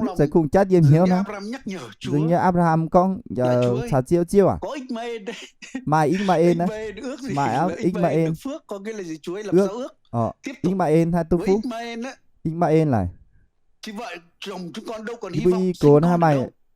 trong lòng sẽ cùng chết diêm dường hiếu như nó Abraham nhắc nhở Chúa dường như Abraham con Chúa giờ ơi, xà chiêu chiêu à có Ismael đây, mai Ismael á Ismael ước gì mai là áo Ismael Ismael được phước, có nghĩa là gì? Chúa ấy làm ước sao ước tiếp tục Ismael hay tu với phú Ismael á, Ismael lại thì vợ chồng chúng con đâu còn hy vọng Ibi sinh cô nó con được mày đâu.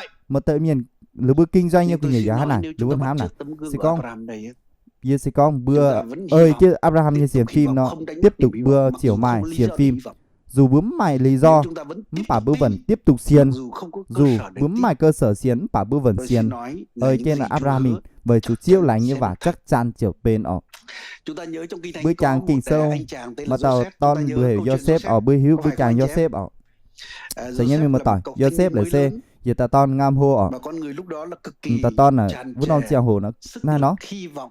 vậy. mà tự nhiên lứa bữa kinh doanh như Nhưng cái tôi người xin giá nói này nếu lứa chúng bữa ta hám bắt này chước tấm gương sẽ của con Abraham đây á, giờ sẽ con chúng bữa ta vẫn hy ơi vọng, chứ Abraham như tiếp xiên tục hy phim vọng, nó không đánh mất tiếp niềm tục hy bữa vọng, mặc chiều dù không mai có lý xiên do để phim hy vọng. dù bướm mày lý Nếu do chúng ta vẫn tiếp bà tục bữa vẫn tin, tiếp tục mặc xiên dù không có cơ dù sở để bướm tin, mày cơ sở xiên bà bữa vẫn tôi xin xiên nói là ơi những trên gì là Chúa Abraham mình hứa bởi chú chắc chiếu chắn lành như sẽ và được. chắc chắn chiều bên ọ Chúng ta nhớ trong Kinh Thánh bữa có chàng một kinh sâu anh chàng tên là mà tàu Joseph. Chúng ta ton bữa nhớ hiểu câu chuyện Joseph ở Joseph, bữa hiếu có bữa phải không chàng anh chị em? Joseph ọ sẽ nhớ Joseph mình mà là tỏi một cậu thanh Joseph niên là mới xe lớn giờ ta ton ngam hô ọ mà con người lúc đó là cực ta kỳ ton là tràn vẫn non trề treo hồ nó sức na lực, nó hy vọng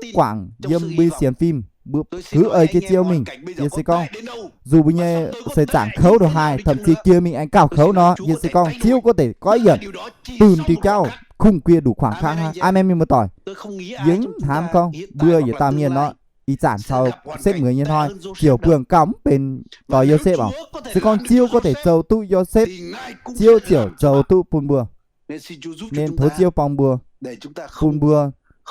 quảng yếm bi xiên phim bữa cứ ơi cái chiêu mình yên sẽ con dù bây giờ sẽ chẳng khấu được hai thậm chí kia mình anh cào khấu nó yên sẽ con chiêu có thể có nhận tùn thì cháu khung kia đủ khoảng kháng ha ai mình mà tỏi dính ham con bưa vậy tao miền nó ý chẳng sau xếp người như thôi chiều cường cắm bên tỏi yêu xếp bảo sẽ con chiêu có thể trâu tu yêu xếp chiêu chiều trâu tu pun bừa nên thố chiêu pong bừa pun bừa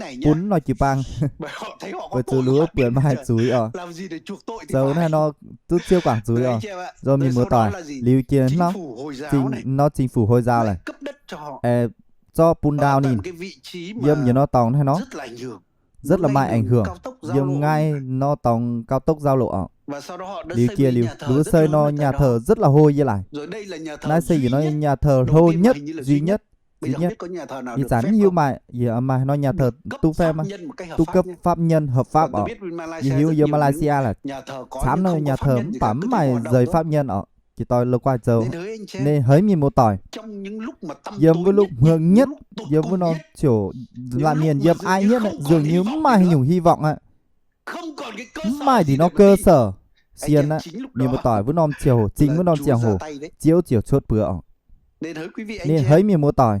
này nhá. bún nó chỉ bằng Bởi họ thấy họ có và tội chú lúa họ bươn biết mà hai là chuối làm gì để chuộc tội thì dầu phải. này nó tút siêu quảng chuối Đấy chị em ạ. rồi mình Rồi mua sau đó tỏi là gì? liu kia Chính nó phủ Hồi giáo này chính phủ Hồi giáo này lại cấp đất cho họ cho pun ở đào tại nhìn một cái vị trí dâm như mà nó tòng hay nó rất là ảnh hưởng. rất là Ngay mai ảnh đường hưởng cao tốc giao lộ dâm ngay nó tòng cao tốc giao lộ và sau đó họ đã liu xây kia một liu nhà thờ lúa rất xây lớn nó ở tại nhà đó. thờ rất là hôi với lại Rồi đây là nhà thờ nãy xây duy nó nhất nhà thờ đầu hôi tiên mà nhất hình như là duy nhất Bây duy giờ không nhất biết có nhà thờ nào thì được phép sẵn như không? mà nó nhà thờ Được cấp tu phép pháp mà nhân một cách hợp tu pháp cấp nhé. pháp nhân hợp pháp Còn tôi ở biết bên như Malaysia hiếu rất như nhiều những Malaysia là nhà thờ có sẵn nhưng nó không nhà có pháp thờ nhân gì cả, bấm cứ thế mày hoạt động rời thôi. pháp nhân ở chỉ tôi lâu qua dầu Nên hỡi anh chị em, nên hỡi mình một tỏi trong những lúc mà tăm dâm tối với lúc nhất, hương nhất lúc tụt dâm với cùng nó nhất, kiểu là lúc miền mà dâm dường ai như nhất không còn dường hy như vọng gì mai nữa, nhung hy vọng không còn cái cơ sở mai gì thì nó để mà cơ đi. sở Anh xiên em á chính lúc miền một đó tỏi với nom chiều chính là với nom Chúa chiều ra hồ tay đấy. chiếu chiều chốt bữa Nên hỡi quý vị anh nên chị hỡi em, miền một tỏi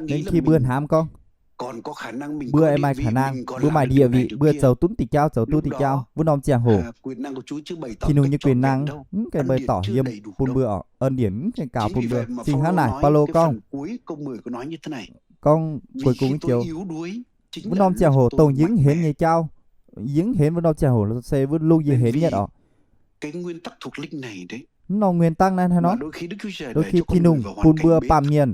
đang nghĩ nên là khi bươn mình hám con còn có khả năng, mình bữa có em địa ai vị, khả năng mình còn bữa làm mày được địa điều này vị điều bữa kia. giàu tún tịch cháu Lúc tịch cháu đó vun om chàng hồ quyền năng của Chúa chưa bày tỏ thì một nụ cách như trọn quyền vẹn năng đâu. cái Ân bày điển tỏ chưa yếm đầy đủ bun đâu. bữa ơn điển cái cào Chính vì bun bữa vậy mà xin há Phaolô này nói Paulo cái con phần cuối câu 10 có nói như thế này: con cuối vì cùng khi cái tôi chiều yếu đuối chính vun là om chàng lúc hồ tôi tông dính mạnh hến mẽ. như cháu dính hến vun om chàng hồ là xe vun lu gì Nên hến nhất vì ọ cái nguyên tắc thuộc linh này đấy nó nguyên tăng nên hay mà nó đôi khi Đức Chúa Trời đôi để khi cho thi con người nung vào hoàn bun cảnh bữa bế pam tắc. miền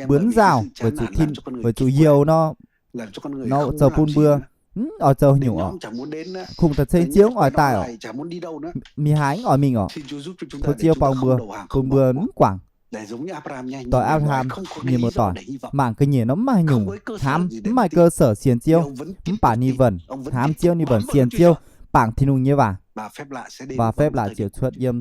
bướn rào với chú thìn với chú diều nó làm cho con người nó không chờ làm phun gì bưa nữa. ở chờ Đến nhủ ở nhóm chẳng muốn đến nữa. khung thật xây Đến chiếu lúc ở nó tài ở lại chả muốn đi đâu nữa. mi hái ở mình ở Xin Chúa giúp cho chúng ta thôi để chiêu chúng ta phòng không bừa đầu hàng, phun không bỏ bừa cuộc. quảng Để giống như Abraham nha, tỏi nhiều người Abraham nói không có cái nhiều lý một do tỏi để hy vọng. mảng cái nhỉ nó mà Không nhung có cái cơ sở hám gì để mà tin. cơ sở xiên Nhưng chiêu ông vẫn tiếp bà tục ni tin. vần Ông vẫn hám tiếp chiêu tục ni bám vần vào xiên Đức Chúa chiêu Trời. bảng thì nung như vả Và phép lạ sẽ đến và vào phép một là thời chiều điểm xuất yếm